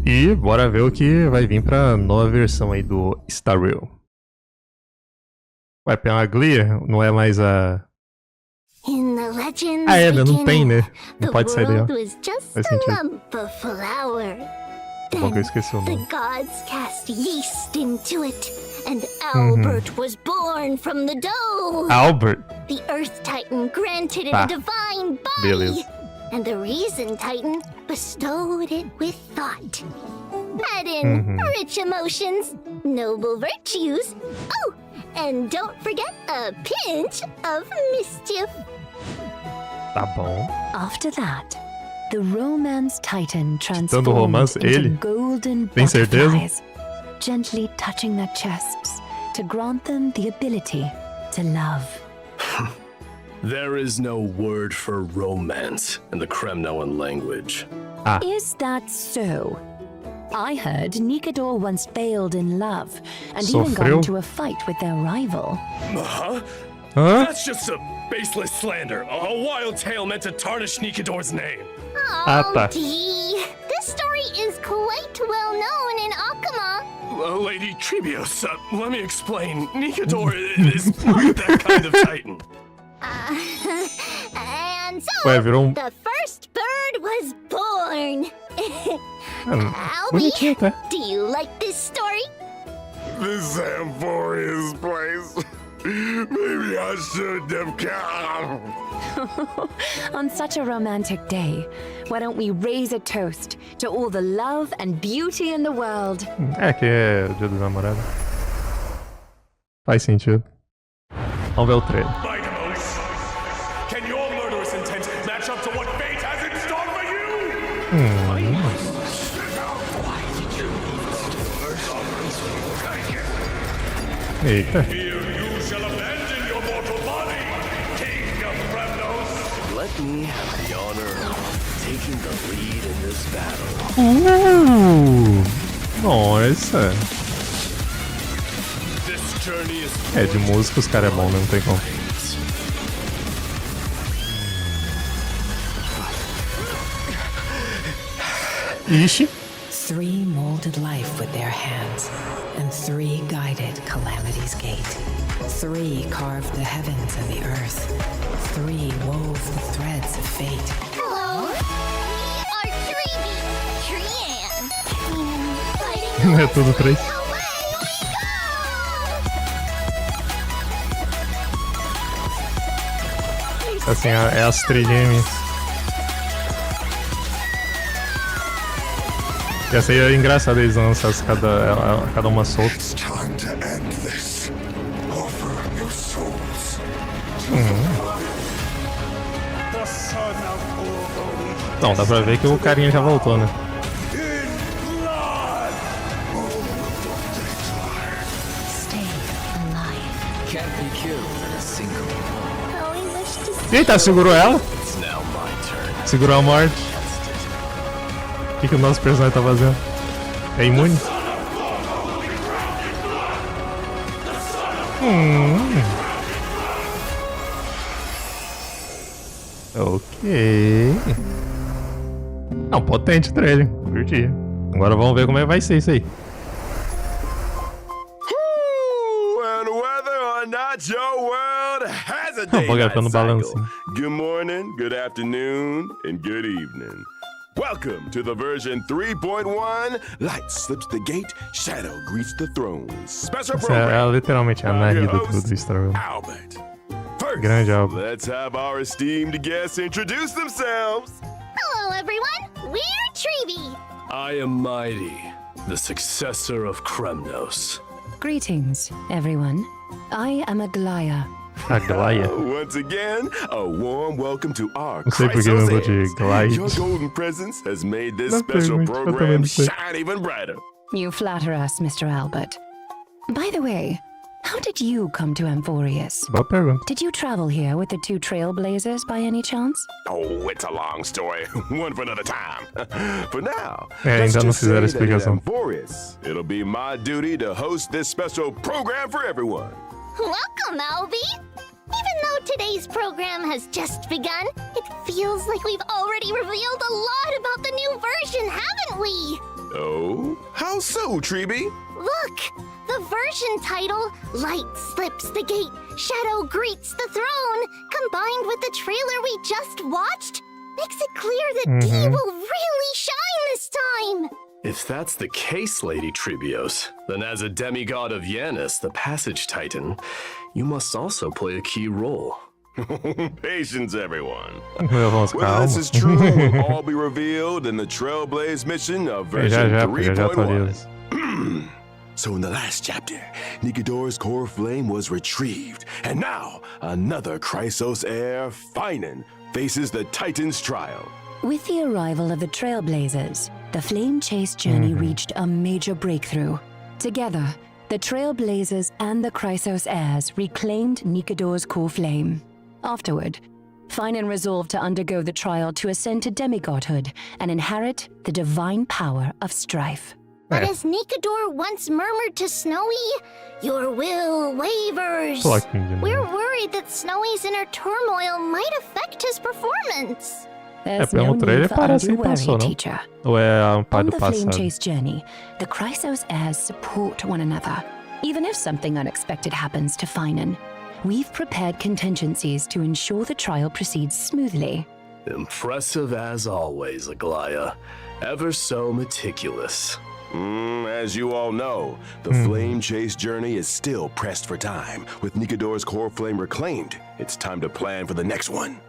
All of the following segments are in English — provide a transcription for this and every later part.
E bora ver o que vai vir pra nova versão aí do Star Rail. Vai pegar uma Glia? Não é mais a... Ah, é, não tem, né? Não pode sair daí, ó. Faz sentido. Bom que eu esqueci o nome. The gods cast yeast into it, and Albert was born from the dough. Albert? The Earth Titan granted it a divine body. Beleza. And the Reason Titan bestowed it with thought. Add in rich emotions, noble virtues. Oh, and don't forget a pinch of mischief. Tá bom. After that, the Romance Titan Tanto transformed romance, into ele? golden Tem certeza? butterflies, gently touching their chests to grant them the ability to love. There is no word for romance in the Kremnoan language. Is that so? I heard Nikador once failed in love and even got Sofreu? into a fight with their rival. Huh? Hã? That's just a baseless slander, a wild tale meant to tarnish Nikador's name. Ah, tá. Dee. This story is quite well known in Akama. Lady Trebios, let me explain. Nikador is not that kind of titan. And so, Ué, virou the first bird was born. Bonitinho Albie, até. do you like this story? This Amphoria's place. Maybe I shouldn't have come. On such a romantic day, why don't we raise a toast to all the love and beauty in the world? É que é o dia dos namorados. Faz sentido. Vamos ver o trailer. Magnus, can your murderous intent match up to what fate has in store for you? Eita. Here you shall abandon your mortal body, King of Kremnos. Let me have the honor of taking the lead in this battle. Nossa. This journey is É, de música os caras é bom, né? Não tem como. Ixi. 3 molded life with their hands, and 3 guided calamity's gate. 3 carved the heavens and the earth. 3 wove the threads of fate. Hello, we are Treeby, Trian, and fighting É tudo 3. away we go! Assim, é as 3 gêmeas. E essa aí é engraçada, eles lançam cada uma solta. Time to end this. Offer your souls. The son of Ulrich. Não, dá pra ver que o carinha já voltou, né? In blood. Stay alive. can't be killed in a single blow. Oh, we wish to see Eita, segurou ela? It's now my turn. Segurou a morte. O que o nosso personagem tá fazendo? É imune? Ok. Não, potente o trailer. Curti. Agora vamos ver como é que vai ser isso aí. And whether or not your world has a Vou daylight gastando balanço. cycle. Good morning, good afternoon, and good evening. Welcome to the version 3.1. Light slips the gate, shadow greets the throne. Special Essa program. é literalmente a I'm narrativa your do host, Star Wars. Albert. First, Grande Albert. let's have our esteemed guests introduce themselves. Hello, everyone. We're Treeby. I am Mighty, the successor of Kremnos. Greetings, everyone. I am Aglaya. A Glaia. Once again, a warm welcome to our Não sei por que eu lembrou de Chrysos. Glide. Your golden presence has made this Não special pergunte, eu também program não sei. shine even brighter. You flatter us, Mr. Albert. By the way, how did you come to Amphorius? Boa pergunta. Did you travel here with the 2 trailblazers by any chance? Oh, it's a long story. One for another time. For now, É, let's ainda não just fizeram a say that at explicação. Amphorius, it'll be my duty to host this special program for everyone. Welcome, Albie. Even though today's program has just begun, it feels like we've already revealed a lot about the new version, haven't we? Oh? How so, Treeby? Look! The version title, Light Slips the Gate, Shadow Greets the Throne, combined with the trailer we just watched, makes it clear that D will really shine this time! If that's the case, Lady Trebios, then as a demigod of Yanis, the Passage Titan, you must also play a key role. Patience, everyone. Vamos, Whether calma. this is true will all be revealed in the Trailblaze mission of version já 3.1. atualizo. So in the last chapter, Nikodor's core flame was retrieved, and now another Chrysos heir, Finan, faces the Titan's trial. With the arrival of the Trailblazers, the Flame Chase journey reached a major breakthrough. Together, the Trailblazers and the Chrysos heirs reclaimed Nikodor's core flame. Afterward, Finan resolved to undergo the trial to ascend to demigodhood and inherit the divine power of strife. But as Nikodor once murmured to Snowy, your will wavers. We're worried that Snowy's inner turmoil might affect his performance. There's pelo no trailer need for parece que undue worry, passou, não? teacher. Ou é um pai On do the Flame passado? Chase journey, the Chrysos heirs support one another. Even if something unexpected happens to Finan, we've prepared contingencies to ensure the trial proceeds smoothly. Impressive as always, Aglaya. Ever so meticulous. As you all know, the Flame Chase journey is still pressed for time. With Nikodor's core flame reclaimed, it's time to plan for the next one.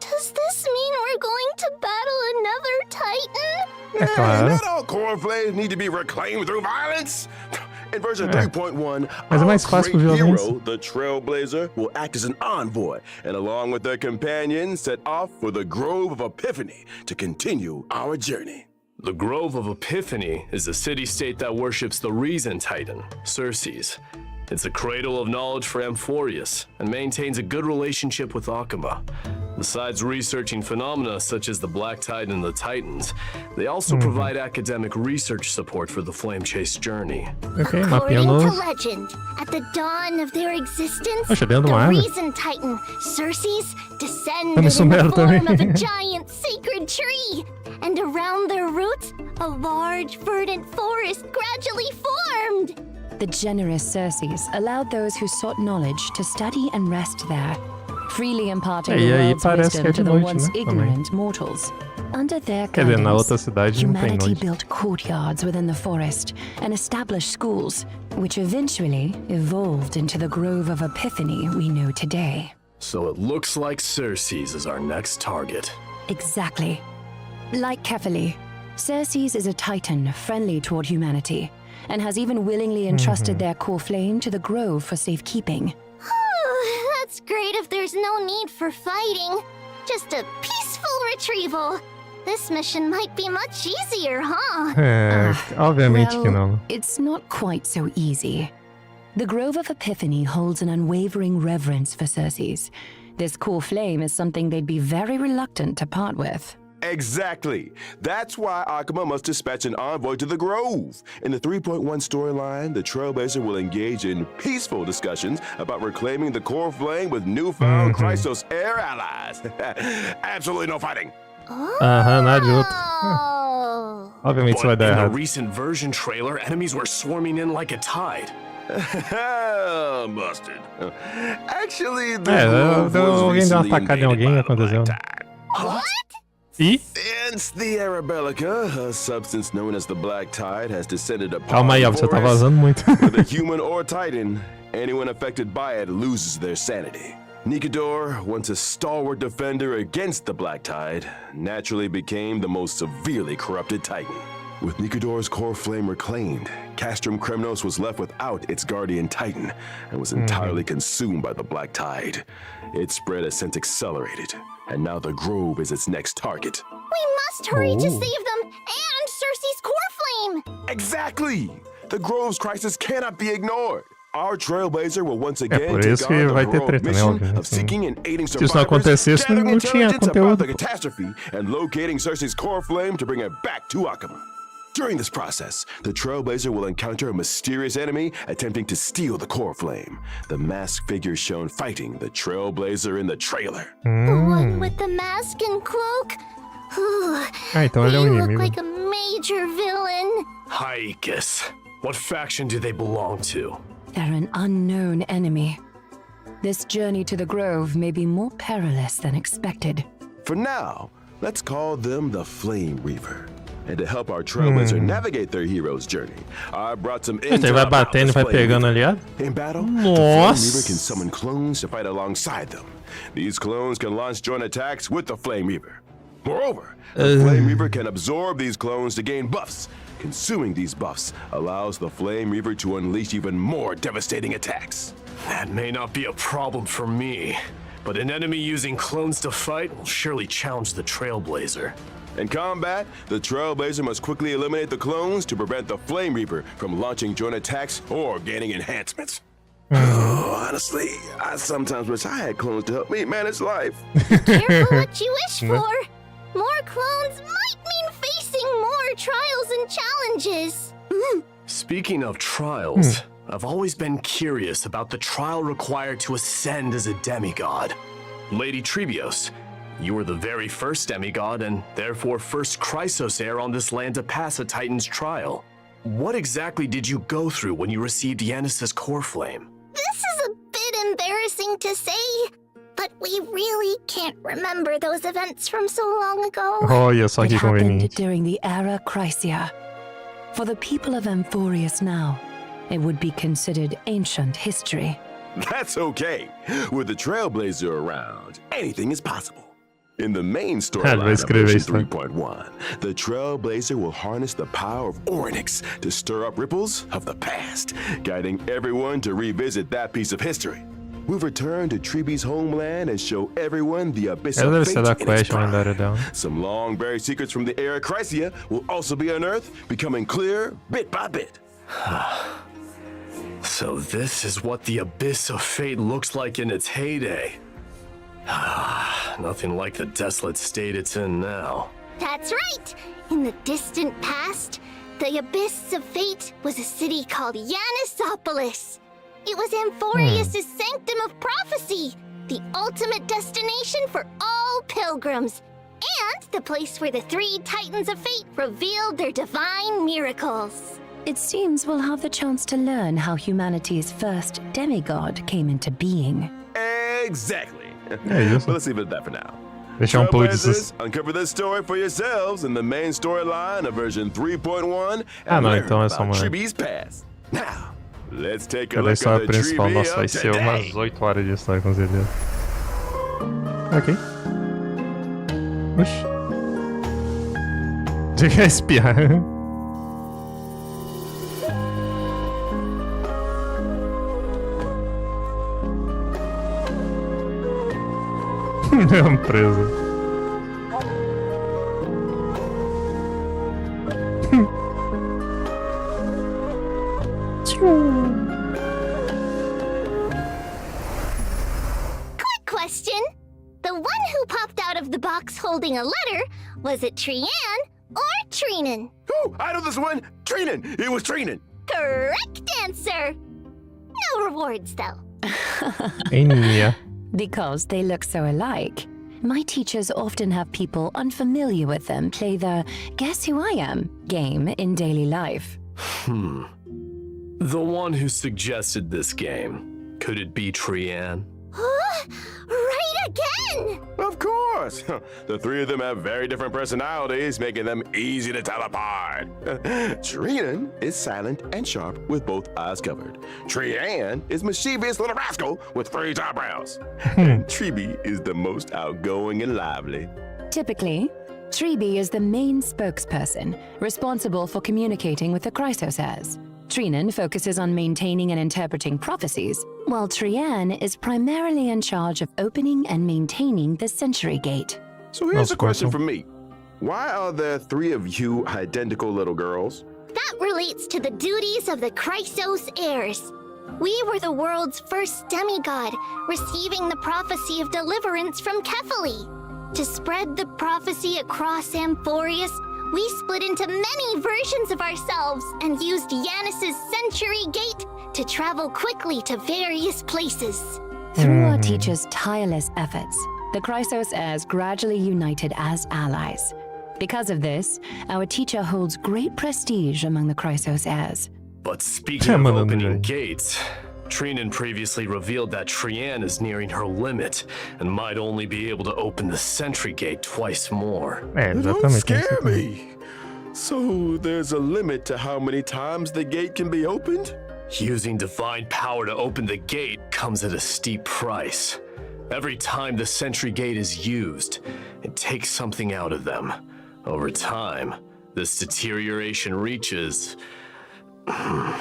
Does this mean we're going to battle another Titan? claro. Not all core flames need to be reclaimed through violence. In version 3.1, Mas é mais our fácil great com hero, violência. the Trailblazer, will act as an envoy, and along with their companions, set off for the Grove of Epiphany to continue our journey. The Grove of Epiphany is a city-state that worships the Reason Titan, Circes. It's a cradle of knowledge for Amphorius, and maintains a good relationship with Akuma. Besides researching phenomena such as the Black Tide and the Titans, they also provide academic research support for the Flame Chase journey. Ok, mapinha According to novo. legend, at the dawn of their existence, Poxa, dentro de the uma árvore. Reason Titan, Circes, descended Tá me in the sumendo form também. of a giant sacred tree, and around their roots, a large verdant forest gradually formed. The generous Circes allowed those who sought knowledge to study and rest there, freely imparting the E aí world's parece que é wisdom de to the noite, once né? Também. ignorant mortals. Under their Quer dizer, na guidance, outra cidade não tem humanity noite. built courtyards within the forest and established schools, which eventually evolved into the Grove of Epiphany we know today. So it looks like Circes is our next target. Exactly. Like Kefali, Circes is a titan friendly toward humanity, and has even willingly entrusted their core flame to the Grove for safekeeping. That's great if there's no need for fighting. Just a peaceful retrieval. This mission might be much easier, huh? É, obviamente que não. It's not quite so easy. The Grove of Epiphany holds an unwavering reverence for Circes. This core flame is something they'd be very reluctant to part with. Exactly. That's why Akuma must dispatch an envoy to the Grove. In the 3.1 storyline, the Trailblazer will engage in peaceful discussions about reclaiming the core flame with newfound Chrysos heir allies. Absolutely no fighting. Aham, nada de outro. Oh. Obviamente isso vai But dar in the errado. recent version trailer, enemies were swarming in like a tide. Mustard. Actually, the É, Grove was alguém deu uma recently facada em invaded alguém by e the aconteceu. Black Tide. What? Ih, Hence, the Arabelica, a substance known as the Black Tide, has descended upon calma aí, the ó, você tá forest. vazando muito. Whether human or Titan, anyone affected by it loses their sanity. Nikodor, once a stalwart defender against the Black Tide, naturally became the most severely corrupted Titan. With Nikodor's core flame reclaimed, Castrum Kremnos was left without its guardian Titan and was entirely consumed by the Black Tide. Its spread has since accelerated, and now the Grove is its next target. We must hurry to Oh. save them and Circe's core flame. Exactly! The Grove's crisis cannot be ignored. Our Trailblazer will once again por take isso que on vai the ter heroic treta, né, mission óbvio, of seeking and aiding Se isso não survivors, acontecesse, gathering não tinha intelligence about conteúdo. the catastrophe, and locating Circe's core flame to bring it back to Akuma. During this process, the Trailblazer will encounter a mysterious enemy attempting to steal the core flame. The masked figure shown fighting the Trailblazer in the trailer. The one with the mask and cloak? Ah, então ele é They um look inimigo. like a major villain. Haikus. What faction do they belong to? They're an unknown enemy. This journey to the Grove may be more perilous than expected. For now, let's call them the Flame Reaver. And to help our Trailblazer navigate their hero's journey, I brought some Ele intel vai about batendo e this vai Flame pegando Reaver. aliado? In battle, the Flame Nossa. Reaver can summon clones to fight alongside them. These clones can launch joint attacks with the Flame Reaver. Moreover, the Flame Reaver can absorb these clones to gain buffs. Consuming these buffs allows the Flame Reaver to unleash even more devastating attacks. That may not be a problem for me, but an enemy using clones to fight will surely challenge the Trailblazer. In combat, the Trailblazer must quickly eliminate the clones to prevent the Flame Reaper from launching joint attacks or gaining enhancements. Honestly, I sometimes wish I had clones to help me manage life. Careful what you wish for. More clones might mean facing more trials and challenges. Speaking of trials, I've always been curious about the trial required to ascend as a demigod. Lady Trebios, you were the very first demigod and therefore first Chrysos heir on this land to pass a Titan's trial. What exactly did you go through when you received Yanis's core flame? This is a bit embarrassing to say, but we really can't remember those events from so long ago. Olha só It que happened conveniente. during the Era Chrysia. For the people of Amphorius now, it would be considered ancient history. That's okay. With the Trailblazer around, anything is possible. In the main Vai storyline of escrever version isso, né? 3.1, the Trailblazer will harness the power of Oryx to stir up ripples of the past, guiding everyone to revisit that piece of history. We'll return to Treebe's homeland and show everyone the abyss Ela of deve fate ser da in its quest prime. lendária dela. Some long-buried secrets from the Era Chrysia will also be unearthed, becoming clear bit by bit. So this is what the Abyss of Fate looks like in its heyday. Nothing like the desolate state it's in now. That's right. In the distant past, the Abyss of Fate was a city called Yanisopolis. It was Amphorius' sanctum of prophecy, the ultimate destination for all pilgrims, and the place where the three Titans of Fate revealed their divine miracles. It seems we'll have the chance to learn how humanity's first demigod came into being. Exactly. É isso. But let's leave it at that for now. Deixar pouco desses... Trailblazers, uncover this story for yourselves in the main storyline of version 3.1 Ah, and não, learn então é só about uma... Treebe's past. Now, let's take a Cadê a look at história the principal? Treebe Nossa, vai of ser today. umas 8 horas de história, com certeza. Ok. Oxi. Você quer espiar? É um preso. Quick question. The one who popped out of the box holding a letter, was it Trian or Treenan? Ooh, I know this one. Treenan. It was Treenan. Correct answer. No rewards, though. Enya. Because they look so alike, my teachers often have people unfamiliar with them play the Guess Who I Am game in daily life. The one who suggested this game, could it be Trian? Right again! Of course. The three of them have very different personalities, making them easy to tell apart. Treenan is silent and sharp with both eyes covered. Trian is mischievous little rascal with raised eyebrows. And Treebe is the most outgoing and lively. Typically, Treebe is the main spokesperson, responsible for communicating with the Chrysos heirs. Treenan focuses on maintaining and interpreting prophecies, while Trian is primarily in charge of opening and maintaining the Century Gate. So here's a question Squirtle. for me. Why are there three of you identical little girls? That relates to the duties of the Chrysos heirs. We were the world's first demigod, receiving the prophecy of deliverance from Kephali. To spread the prophecy across Amphorius, we split into many versions of ourselves and used Yanis's Century Gate to travel quickly to various places. Through our teachers' tireless efforts, the Chrysos heirs gradually united as allies. Because of this, our teacher holds great prestige among the Chrysos heirs. But speaking of opening gates, Trinan previously revealed that Trian is nearing her limit and might only be able to open the sentry gate twice more. Don't scare me. So there's a limit to how many times the gate can be opened? Using divine power to open the gate comes at a steep price. Every time the sentry gate is used, it takes something out of them. Over time, this deterioration reaches a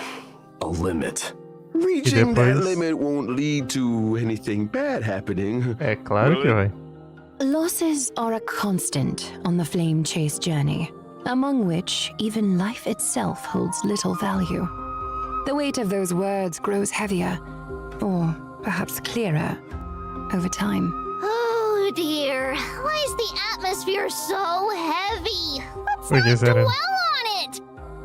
limit. Reaching that limit won't lead to anything bad happening. É claro que vai. Losses are a constant on the flame chase journey, among which even life itself holds little value. The weight of those words grows heavier, or perhaps clearer, over time. Oh dear, why is the atmosphere so heavy? Let's not dwell on it.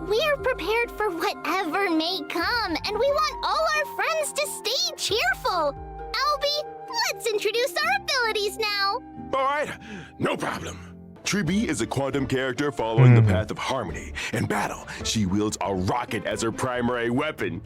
We're prepared for whatever may come, and we want all our friends to stay cheerful. Albie, let's introduce our abilities now. All right, no problem. Tribi is a quantum character following the path of harmony. In battle, she wields a rocket as her primary weapon.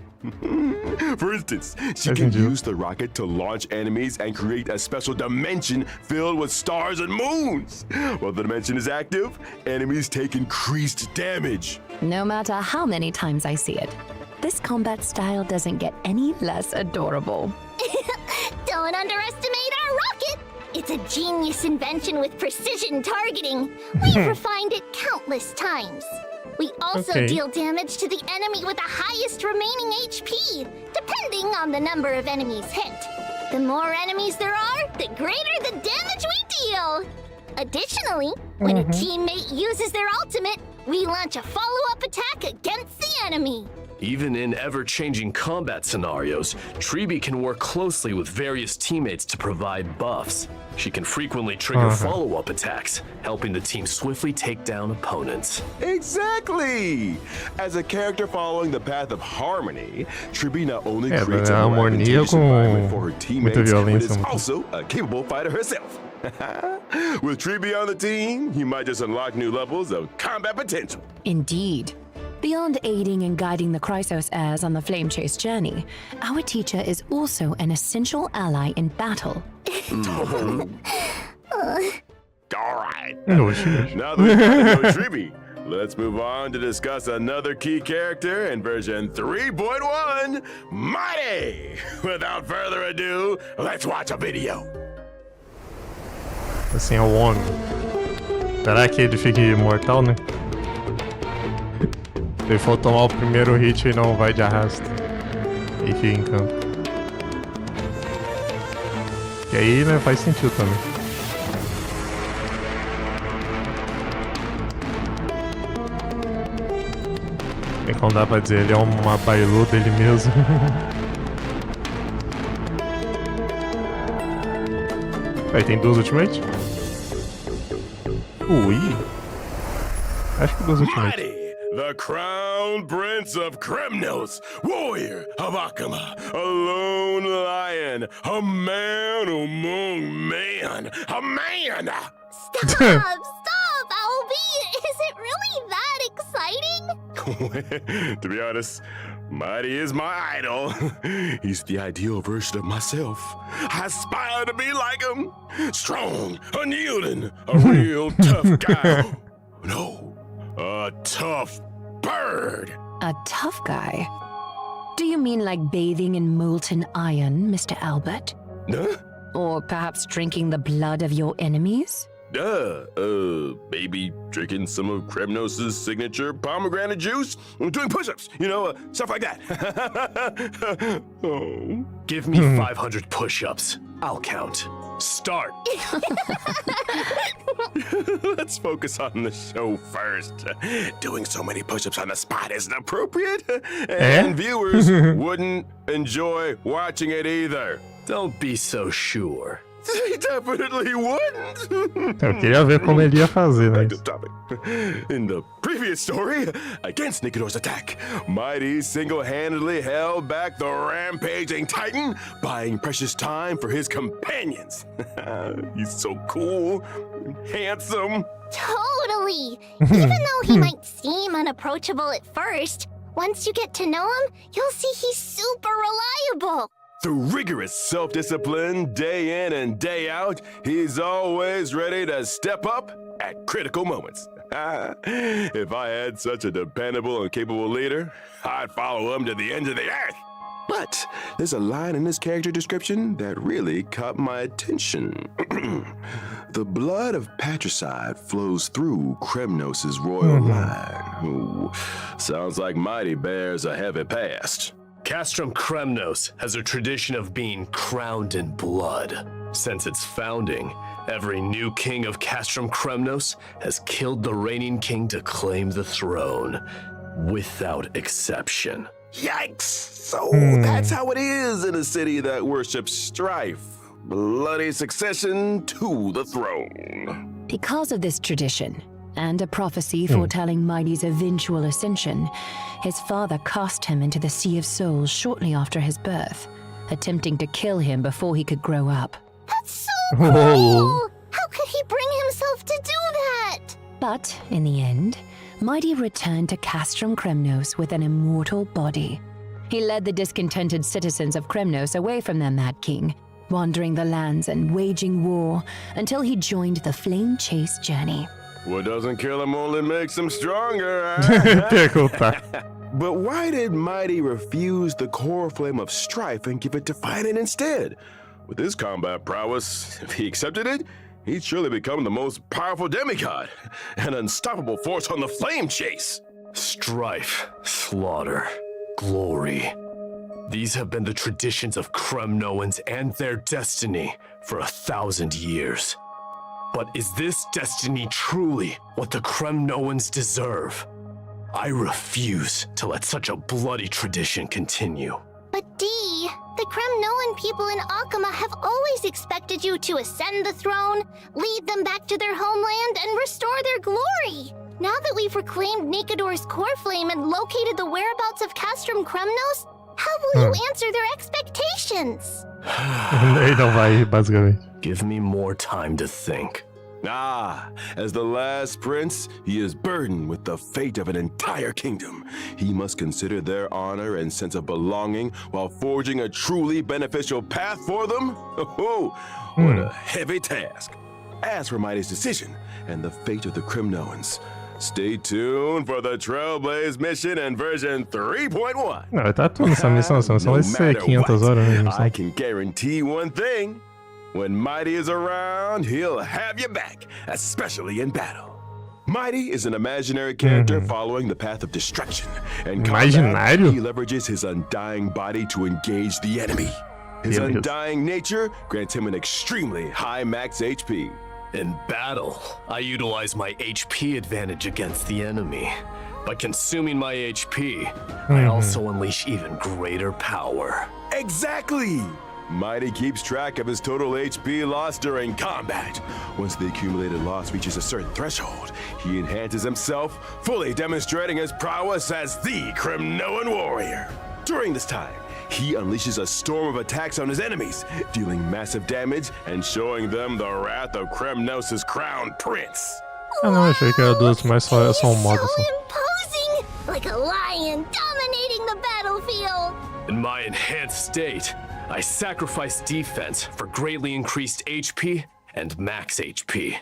For instance, she can use the rocket to launch enemies and create a special dimension filled with stars and moons. While the dimension is active, enemies take increased damage. No matter how many times I see it, this combat style doesn't get any less adorable. Don't underestimate our rocket. It's a genius invention with precision targeting. We've refined it countless times. We also deal damage to the enemy with the highest remaining HP, depending on the number of enemies hit. The more enemies there are, the greater the damage we deal. Additionally, when a teammate uses their ultimate, we launch a follow-up attack against the enemy. Even in ever-changing combat scenarios, Tribi can work closely with various teammates to provide buffs. She can frequently trigger follow-up attacks, helping the team swiftly take down opponents. Exactly! As a character following the path of harmony, Tribi not only creates a more advantageous environment for her teammates, but is also a capable fighter herself. With Tribi on the team, you might just unlock new levels of combat potential. Indeed. Beyond aiding and guiding the Chrysos heirs on the flame chase journey, our teacher is also an essential ally in battle. All right. Now that we've got to know Tribi, let's move on to discuss another key character in version 3.1, Mighty. Without further ado, let's watch a video. Assim é o homem. Será que ele fica imortal, né? Se ele for tomar o primeiro hit e não vai de arrasto. E fica em campo. E aí, né, faz sentido também. E como dá pra dizer, ele é uma bailu dele mesmo. Aí tem duas ultimates? Ui. Acho que duas ultimates. The crown prince of Kremnos, warrior of Akama, a lone lion, a man among men, a man! Stop, Albie! Is it really that exciting? To be honest, Mighty is my idol. He's the ideal version of myself. I aspire to be like him. Strong, unyielding, a real tough guy. No. A tough bird. A tough guy? Do you mean like bathing in molten iron, Mr. Albert? Huh? Or perhaps drinking the blood of your enemies? Maybe drinking some of Kremnos' signature pomegranate juice, doing push-ups, stuff like that. Oh. Give me 500 push-ups. I'll count. Start. Let's focus on the show first. Doing so many push-ups on the spot isn't appropriate, and viewers wouldn't enjoy watching it either. Don't be so sure. They definitely wouldn't. Eu queria ver como ele ia fazer, né? Back to the topic. In the previous story, against Nikidor's attack, Mighty single-handedly held back the rampaging Titan, buying precious time for his companions. He's so cool, handsome. Totally! Even though he might seem unapproachable at first, once you get to know him, you'll see he's super reliable. Through rigorous self-discipline, day in and day out, he's always ready to step up at critical moments. If I had such a dependable and capable leader, I'd follow him to the ends of the earth. But there's a line in this character description that really caught my attention. The blood of patricide flows through Kremnos' royal line. Ooh, sounds like Mighty bears a heavy past. Castrum Kremnos has a tradition of being crowned in blood. Since its founding, every new king of Castrum Kremnos has killed the reigning king to claim the throne, without exception. Yikes! So that's how it is in a city that worships strife. Bloody succession to the throne. Because of this tradition, and a prophecy foretelling Mighty's eventual ascension, his father cast him into the Sea of Souls shortly after his birth, attempting to kill him before he could grow up. That's so cruel! How could he bring himself to do that? But, in the end, Mighty returned to Castrum Kremnos with an immortal body. He led the discontented citizens of Kremnos away from their mad king, wandering the lands and waging war until he joined the flame chase journey. What doesn't kill him only makes him stronger. But why did Mighty refuse the core flame of strife and give it to Finan instead? With his combat prowess, if he accepted it, he'd surely become the most powerful demigod, an unstoppable force on the flame chase. Strife, slaughter, glory. These have been the traditions of Kremnoans and their destiny for 1,000 years. But is this destiny truly what the Kremnoans deserve? I refuse to let such a bloody tradition continue. But Dee, the Kremnoan people in Akama have always expected you to ascend the throne, lead them back to their homeland, and restore their glory. Now that we've reclaimed Nikidor's core flame and located the whereabouts of Castrum Kremnos, how will you answer their expectations? Ele não vai, basicamente. Give me more time to think. As the last prince, he is burdened with the fate of an entire kingdom. He must consider their honor and sense of belonging while forging a truly beneficial path for them. Oh, what a heavy task. As for Mighty's decision and the fate of the Kremnoans, stay tuned for the Trailblaze mission in version 3.1. Não, tá tudo nessa missão, essa missão vai ser 500 horas, né? I can guarantee one thing. When Mighty is around, he'll have you back, especially in battle. Mighty is an imaginary character following the path of destruction. And combat, he leverages his undying body to engage the enemy. His undying nature grants him an extremely high max HP. In battle, I utilize my HP advantage against the enemy. By consuming my HP, I also unleash even greater power. Exactly! Mighty keeps track of his total HP loss during combat. Once the accumulated loss reaches a certain threshold, he enhances himself, fully demonstrating his prowess as the Kremnoan warrior. During this time, he unleashes a storm of attacks on his enemies, dealing massive damage and showing them the wrath of Kremnos' crowned prince. Ah não, achei que era duas, mas só um modo só. Imposing! Like a lion dominating the battlefield! In my enhanced state, I sacrifice defense for greatly increased HP and max HP.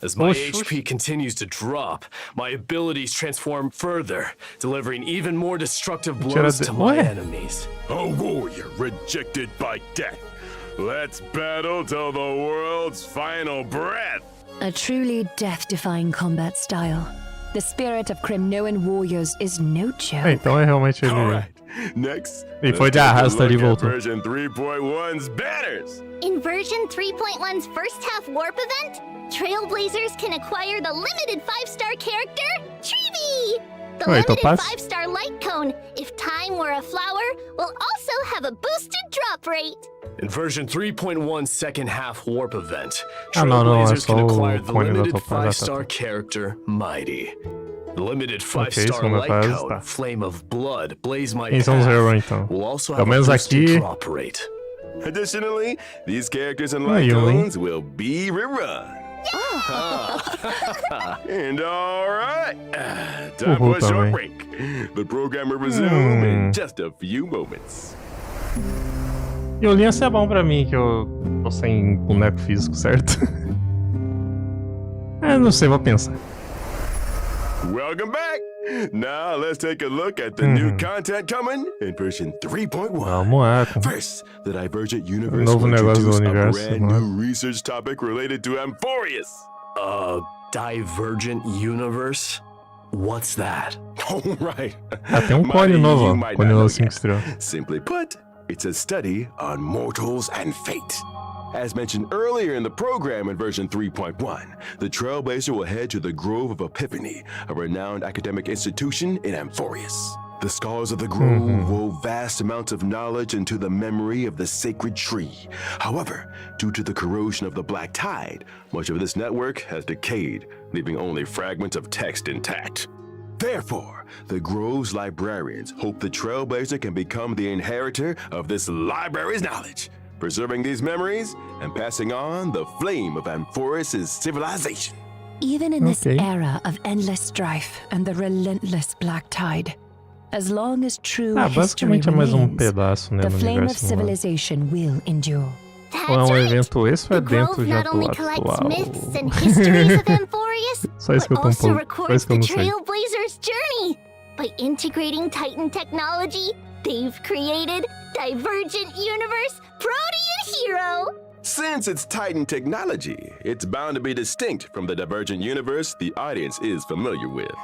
As my HP continues to drop, my abilities transform further, delivering even more destructive blows to my enemies. A warrior rejected by death. Let's battle till the world's final breath. A truly death-defying combat style. The spirit of Kremnoan warriors is no joke. Então é realmente ele. Alright, next. E foi de arrasta ali e voltou. Version 3.1's banners. In version 3.1's first half warp event, Trailblazers can acquire the limited 5-star character, Treevee! The limited 5-star light cone, if time were a flower, will also have a boosted drop rate. In version 3.1 second half warp event, não, Trailblazers é can só acquire o the cone da limited tua fase, 5-star character Mighty. The limited 5-star segunda light fase, code, tá. Flame of Blood, Blaze My Quem são os heróis, Path, então? will also Pelo have a menos boosted aqui... drop rate. Additionally, these characters and light you, Link. cones will be rerun. And all right, time for a short também. break. The program will resume in just a few moments. E o Linha é bom pra mim, que eu tô sem boneco físico, certo? Não sei, vou pensar. Welcome back. Now let's take a look at the new content coming in version 3.1. Vamos lá. First, the Divergent Universe Novo will negócio do introduce a universo, brand não é? new research topic related to Amphorius. Divergent universe? What's that? Oh, right. Tem Mighty, cone novo, you might cone not know novo 5 yet. estrelas. Simply put, it's a study on mortals and fate. As mentioned earlier in the program in version 3.1, the Trailblazer will head to the Grove of Epiphany, a renowned academic institution in Amphorius. The scholars of the Grove wove vast amounts of knowledge into the memory of the sacred tree. However, due to the corrosion of the Black Tide, much of this network has decayed, leaving only fragments of text intact. Therefore, the Grove's librarians hope the Trailblazer can become the inheritor of this library's knowledge, preserving these memories and passing on the flame of Amphorius' civilization. Even in this era of endless strife and the relentless Black Tide, as long as true history basicamente é mais remains, pedaço, né, the no flame of universo. civilization will endure. Ou é That's right. evento esse ou é The dentro Grove já not do only collects atual? myths and histories of Amphorius, Só isso que eu but tô also só records isso que eu the não sei. Trailblazer's journey. By integrating Titan technology, they've created Divergent Universe Protean Hero. Since it's Titan technology, it's bound to be distinct from the Divergent Universe the audience is familiar with.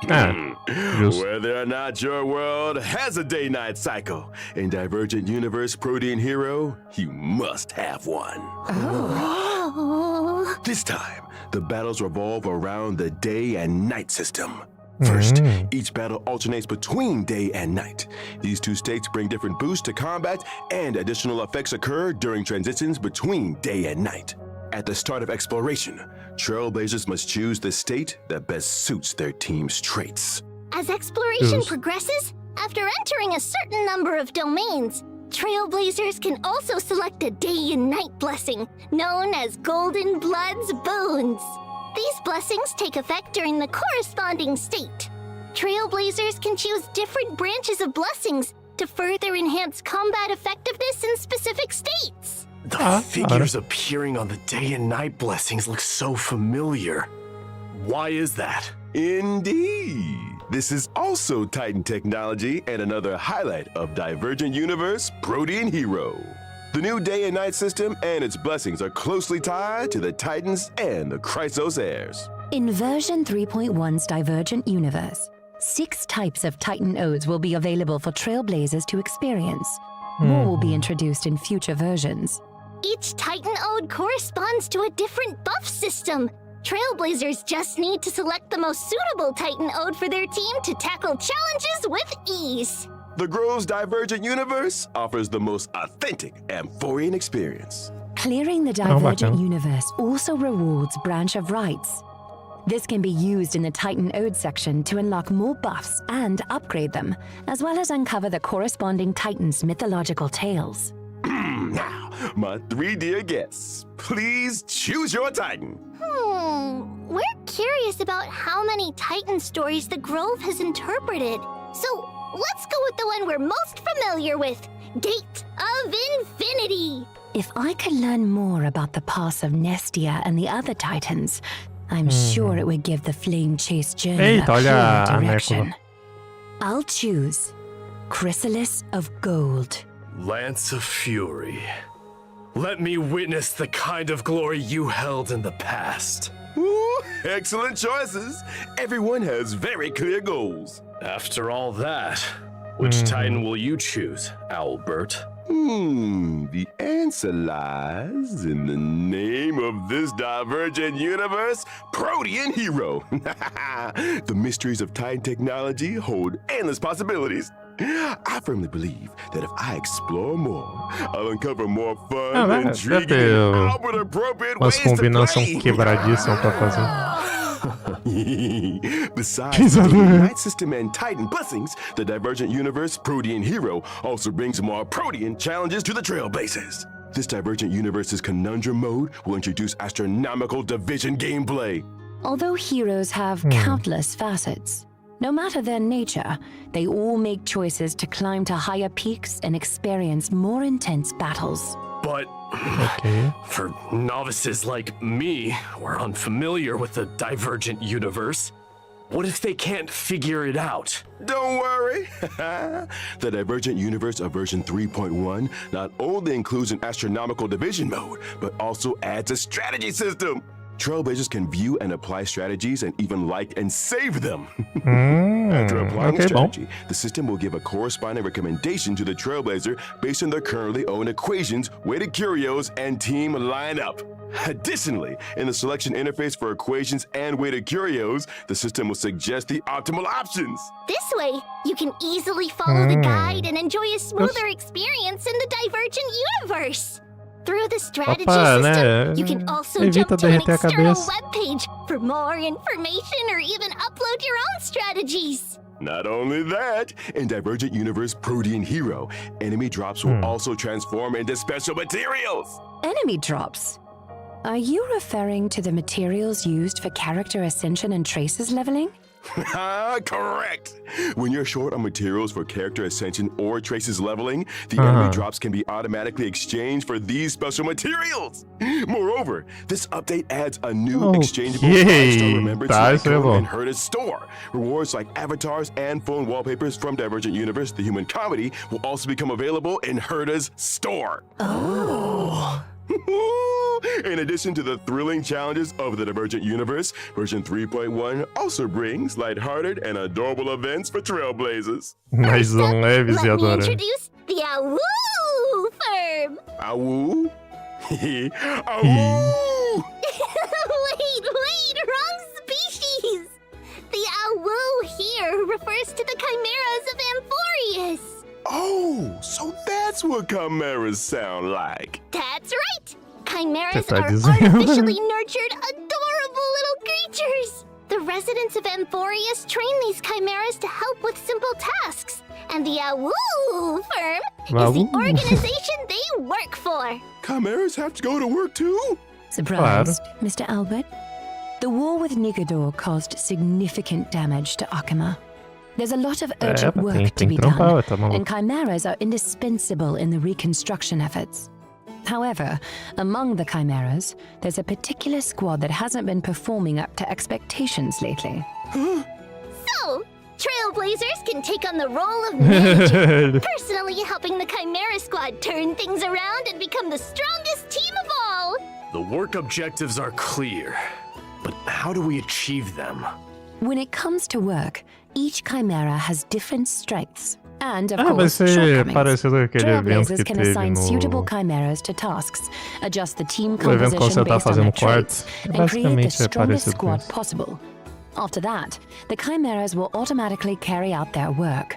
Justo. Whether or not your world has a day-night cycle, in Divergent Universe Protean Hero, you must have one. Oh. This time, the battles revolve around the day and night system. First, each battle alternates between day and night. These two states bring different boosts to combat, and additional effects occur during transitions between day and night. At the start of exploration, Trailblazers must choose the state that best suits their team's traits. As exploration Yes. progresses, after entering a certain number of domains, Trailblazers can also select a day and night blessing, known as Golden Blood's Boons. These blessings take effect during the corresponding state. Trailblazers can choose different branches of blessings to further enhance combat effectiveness in specific states. The figures appearing on the day and night blessings look so familiar. Why is that? Indeed. This is also Titan technology and another highlight of Divergent Universe Protean Hero. The new day and night system and its blessings are closely tied to the Titans and the Chrysos heirs. In version 3.1's Divergent Universe, 6 types of Titan Odes will be available for Trailblazers to experience. More will be introduced in future versions. Each Titan Ode corresponds to a different buff system. Trailblazers just need to select the most suitable Titan Ode for their team to tackle challenges with ease. The Grove's Divergent Universe offers the most authentic Amphorian experience. Clearing the Divergent bacana. Universe also rewards Branch of Rights. This can be used in the Titan Ode section to unlock more buffs and upgrade them, as well as uncover the corresponding Titans' mythological tales. Now, my 3 dear guests, please choose your Titan. We're curious about how many Titan stories the Grove has interpreted. So let's go with the one we're most familiar with, Gate of Infinity. If I could learn more about the past of Nestia and the other Titans, I'm sure it would give the Flame Chase journey Eita, a olha clear a direction. Nécula. I'll choose Chrysalis of Gold. Lance of Fury. Let me witness the kind of glory you held in the past. Ooh, excellent choices. Everyone has very clear goals. After all that, which Titan will you choose, Owlbert? The answer lies in the name of this Divergent Universe, Protean Hero. The mysteries of Titan technology hold endless possibilities. I firmly believe that if I explore more, I'll uncover more fun, Ah, vai intriguing, ter and outward-appropriate umas ways to combinação play. quebradíssima pra fazer. Besides the Night System and Titan blessings, the Divergent Universe Protean Hero also brings more Protean challenges to the Trailblazers. This Divergent Universe's Conundrum mode will introduce astronomical division gameplay. Although heroes have countless facets, no matter their nature, they all make choices to climb to higher peaks and experience more intense battles. But Ok. for novices like me, who are unfamiliar with the Divergent Universe, what if they can't figure it out? Don't worry. The Divergent Universe of version 3.1 not only includes an astronomical division mode, but also adds a strategy system. Trailblazers can view and apply strategies and even like and save them. After applying a ok, bom. strategy, the system will give a corresponding recommendation to the Trailblazer based on their currently owned equations, weighted curios, and team lineup. Additionally, in the selection interface for equations and weighted curios, the system will suggest the optimal options. This way, you can easily follow the guide and enjoy a smoother experience in the Divergent Universe. Through the strategy Opa, system, né? you can also Evita jump to an derreter a external cabeça. webpage for more information or even upload your own strategies. Not only that, in Divergent Universe Protean Hero, enemy drops will also transform into special materials. Enemy drops. Are you referring to the materials used for character ascension and traces leveling? Correct! When you're short on materials for character ascension or traces leveling, the enemy drops can be automatically exchanged for these special materials. Moreover, this update adds a new exchangeable 5-star remembrance Tá, isso é icon bom. in Herta's store. Rewards like avatars and phone wallpapers from Divergent Universe, the human comedy, will also become available in Herta's store. Oh. In addition to the thrilling challenges of the Divergent Universe, version 3.1 also brings lighthearted and adorable events for Trailblazers. Mais leves e Let me adorando. introduce the Awoo firm. Awoo? Awoo! Wait, wrong species. The Awoo here refers to the chimeras of Amphorius. Oh, so that's what chimeras sound like. That's right. Chimeras Tá are dizendo. artificially nurtured, adorable little creatures. The residents of Amphorius train these chimeras to help with simple tasks. And the Awoo firm is the Awoo. organization they work for. Chimeras have to go to work too? Surprised, Mr. Albert? The war with Nigador caused significant damage to Akima. There's a lot of urgent mas work to tem be que done, trampar, tá maluco. and chimeras are indispensable in the reconstruction efforts. However, among the chimeras, there's a particular squad that hasn't been performing up to expectations lately. So, Trailblazers can take on the role of manager, personally helping the Chimera Squad turn things around and become the strongest team of all. The work objectives are clear, but how do we achieve them? When it comes to work, each chimera has different strengths and, of Ah, vai course, ser shortcomings. parecido com aquele evento Trailblazers que can teve assign suitable no... chimeras to tasks, adjust the team O evento quando composition você tá based on fazendo their quartos. traits, and create the Basicamente é strongest parecido com squad isso. possible. After that, the chimeras will automatically carry out their work.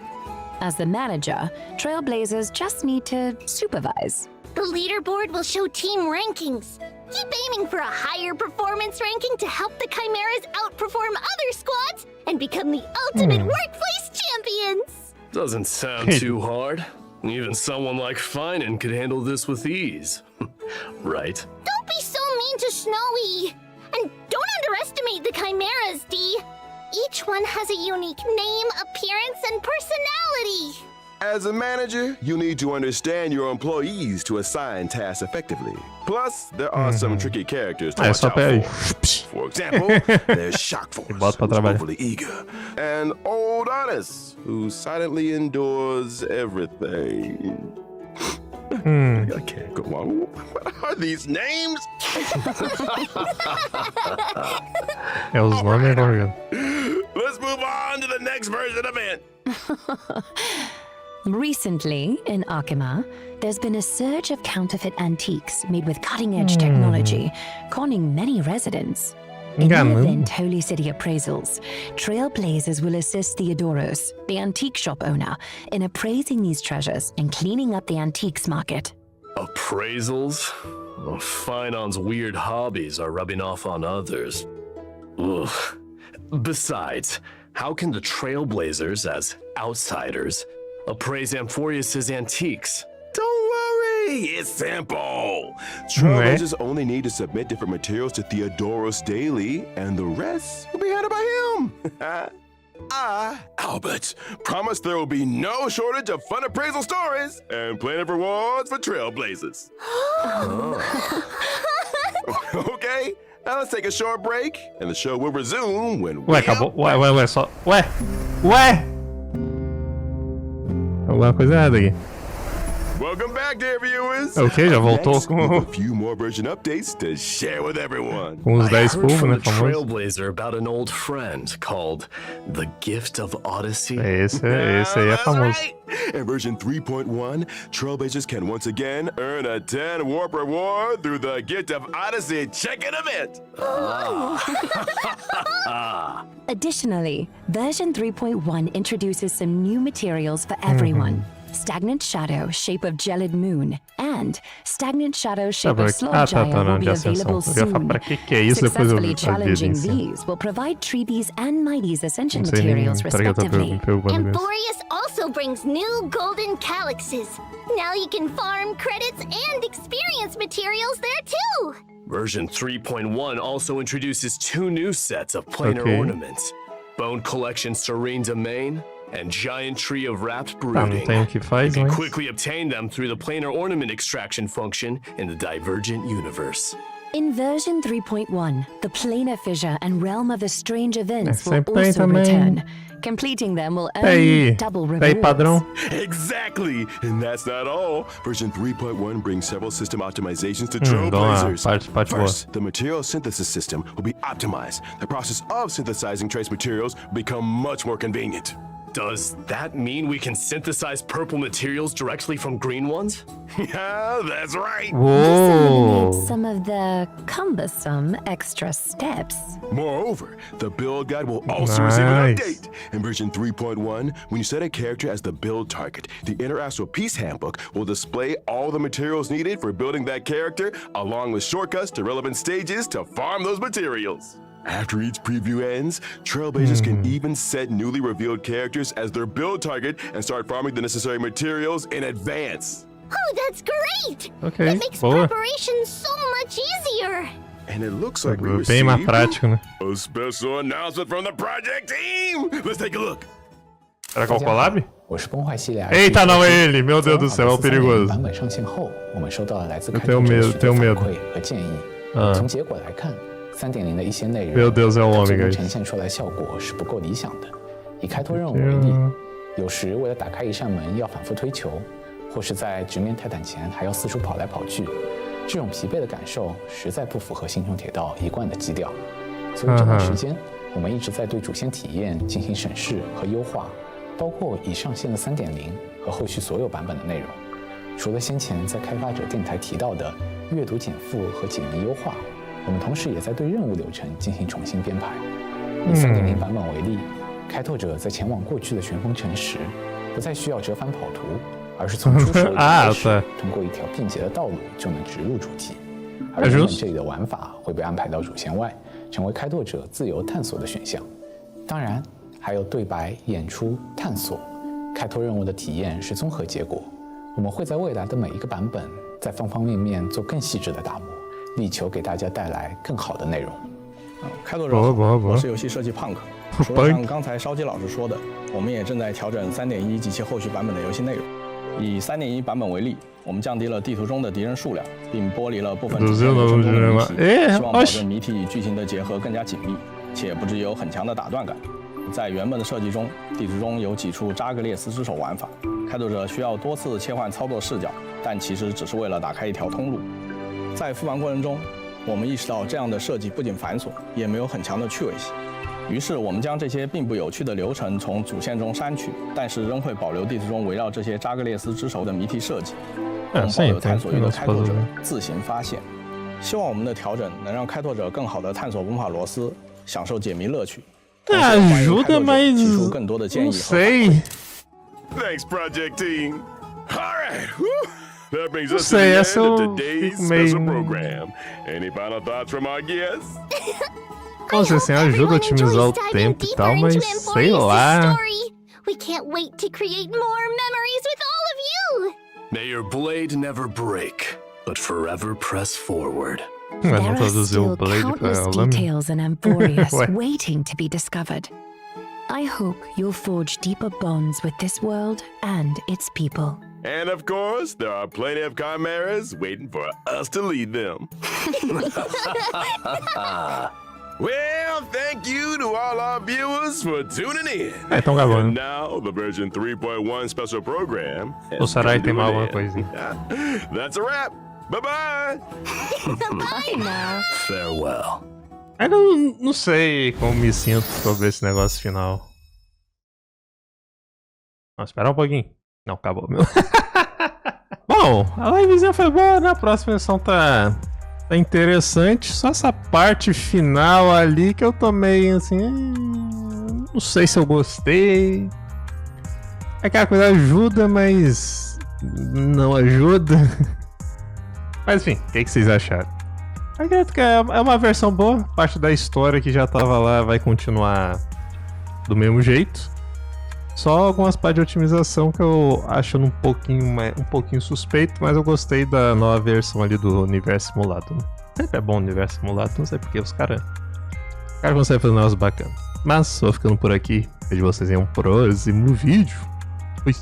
As the manager, Trailblazers just need to supervise. The leaderboard will show team rankings. Keep aiming for a higher performance ranking to help the Chimeras outperform other squads and become the ultimate workplace champions. Doesn't sound too hard. Even someone like Finan could handle this with ease. Right? Don't be so mean to Snowy. And don't underestimate the Chimeras, D. Each one has a unique name, appearance, and personality. As a manager, you need to understand your employees to assign tasks effectively. Plus, there are some tricky characters to É watch só out pega aí. for. For example, there's Shock Force, bota pra who's trabalhar. overly eager, and Old Honest, who silently endures everything. I can't go on. What are these names? É os nomes agora. Let's move on to the next version event. Recently, in Akima, there's been a surge of counterfeit antiques made with cutting-edge technology, conning many residents. In the Enganando. event Holy City appraisals, Trailblazers will assist Theodoros, the antique shop owner, in appraising these treasures and cleaning up the antiques market. Appraisals? Well, Finon's weird hobbies are rubbing off on others. Ugh. Besides, how can the Trailblazers, as outsiders, appraise Amphorius's antiques? Don't worry, it's simple. Trailblazers only need to submit different materials to Theodoros daily, and the rest will be handled by him. I, Albert, promise there will be no shortage of fun appraisal stories and plenty of rewards for Trailblazers. Okay, now let's take a short break, and the show will resume when Ué, acabou. Ué, só. Ué! Alguma coisa errada aqui. Welcome back, dear viewers. Ok, já voltou Next, we have com a few more version updates to share with everyone. os 10 Heard povos, from né? the Famoso. Trailblazer about an old friend called the Gift of Odyssey. Esse aí é That's famoso. right. In version 3.1, Trailblazers can once again earn a 10 warp reward through the Gift of Odyssey check-in event. Additionally, version 3.1 introduces some new materials for everyone. Stagnant Shadow, shape of gelid moon, and Stagnant Shadow, shape of sludge tá, will não, be de ascensão. available Eu ia falar, soon. pra que é isso? Depois eu Successfully vi challenging em cima. these will provide Treebees and Mighty's ascension Não sei nem materials para que eu tô me respectively. preocupando com isso. Amphorius also brings new golden calyxes. Now you can farm credits and experience materials there too. Version 3.1 also introduces 2 new sets of planar Okay. ornaments. Bone Collection Serene Domain and Giant Tree of Wrapped Tá, não Brooding. tem o que faz, You can mas... quickly obtain them through the planar ornament extraction function in the Divergent universe. In version 3.1, the planar fissure and realm of the strange events will sempre tem also também. return. Completing them will Tá aí. earn double Tá aí, rewards. padrão. Exactly, and that's not all. Version 3.1 brings several system optimizations to Vamos lá, Trailblazers. parte boa. First, the material synthesis system will be optimized. The process of synthesizing trace materials will become much more convenient. Does that mean we can synthesize purple materials directly from green ones? Yeah, that's right. Uou! Some of the cumbersome extra steps. Moreover, the build guide will also receive an Nice. update. In version 3.1, when you set a character as the build target, the Interastral Peace Handbook will display all the materials needed for building that character, along with shortcuts to relevant stages to farm those materials. After each preview ends, Trailblazers can even set newly revealed characters as their build target and start farming the necessary materials in advance. Oh, that's great! Ok, It makes boa. preparation so much easier. And it looks like we Bem mais received prático, né? a special announcement from the project team. Let's take a look. Será que é o collab? 我是崩坏系列 Eita, não é ele! Meu Deus do céu, é o perigoso. 版本上线后，我们收到了来自Eu 开 tenho 拓者 medo, 许多 tenho 反 medo. 馈和建议。从结果来看，3.0的一些内容， Meu Deus, é o 它 homem, 最终 guys. 呈现出来效果是不够理想的。以开拓任务为例，有时为了打开一扇门要反复推球，或是在直面泰坦前还要四处跑来跑去，这种疲惫的感受实在不符合星穹铁道一贯的基调。所以这段时间，我们一直在对主线体验进行审视和优化，包括已上线的3.0和后续所有版本的内容。除了先前在开发者电台提到的阅读减负和解谜优化，我们同时也在对任务流程进行重新编排。以3.0版本为例，开拓者在前往过去的旋风城时，不再需要折返跑图，而是从初始位置开始，通过一条便捷的道路就能直入主题。而原本这里的玩法会被安排到主线外，成为开拓者自由探索的选项。当然，还有对白、演出、探索。开拓任务的体验是综合结果。我们会在未来的每一个版本，在方方面面做更细致的打磨，力求给大家带来更好的内容。开拓者好，我是游戏设计 Punk。除了像刚才烧鸡老师说的，我们也正在调整3.1及其后续版本的游戏内容。以3.1版本为例，我们降低了地图中的敌人数量，并剥离了部分主线流程中的谜题，希望保证谜题与剧情的结合更加紧密，且不致有很强的打断感。在原本的设计中，地图中有几处扎格列斯之手玩法，开拓者需要多次切换操作视角，但其实只是为了打开一条通路。在复盘过程中，我们意识到这样的设计不仅繁琐，也没有很强的趣味性。于是我们将这些并不有趣的流程从主线中删去，但是仍会保留地图中围绕这些扎格列斯之手的谜题设计，供抱有探索欲的开拓者自行发现。希望我们的调整能让开拓者更好地探索文法螺丝，享受解谜乐趣。 Ajuda, mas 提出更多的建议 não sei. Thanks, Project Team. All right. Whew. That brings us sei, to essa the end eu of today's fico meio- special program. Any final thoughts from our guests? Nossa, assim, ajuda a otimizar o tempo e tal, mas sei lá. We can't wait to create more memories with all of you. May your blade never break, but forever press forward. Mas There não are traduziu still o Blade pra countless lâmina. details in Amphorius Ué. waiting to be discovered. I hope you'll forge deeper bonds with this world and its people. And of course, there are plenty of chimeras waiting for us to lead them. Well, thank you to all our viewers for tuning in. Então And gravando. now, the version 3.1 special program. has O Sarai come tem to mais an alguma end. coisinha. That's a wrap. Bye-bye. Bye now. Farewell. Ainda não sei como me sinto sobre esse negócio final. Vamos esperar um pouquinho. Não, acabou meu. Bom, a livezinha foi boa, né? A próxima versão tá interessante. Só essa parte final ali que eu tô meio assim. Não sei se eu gostei. Aquela coisa ajuda, mas não ajuda. Mas enfim, o que vocês acharam? Acredito que é uma versão boa. Parte da história que já tava lá vai continuar do mesmo jeito. Só algumas partes de otimização que eu acho um pouquinho suspeito, mas eu gostei da nova versão ali do universo simulado. Né? Sempre é bom o universo simulado, não sei porque os caras conseguem fazer um negócio bacana. Mas vou ficando por aqui. Vejo vocês em um próximo vídeo. Fui.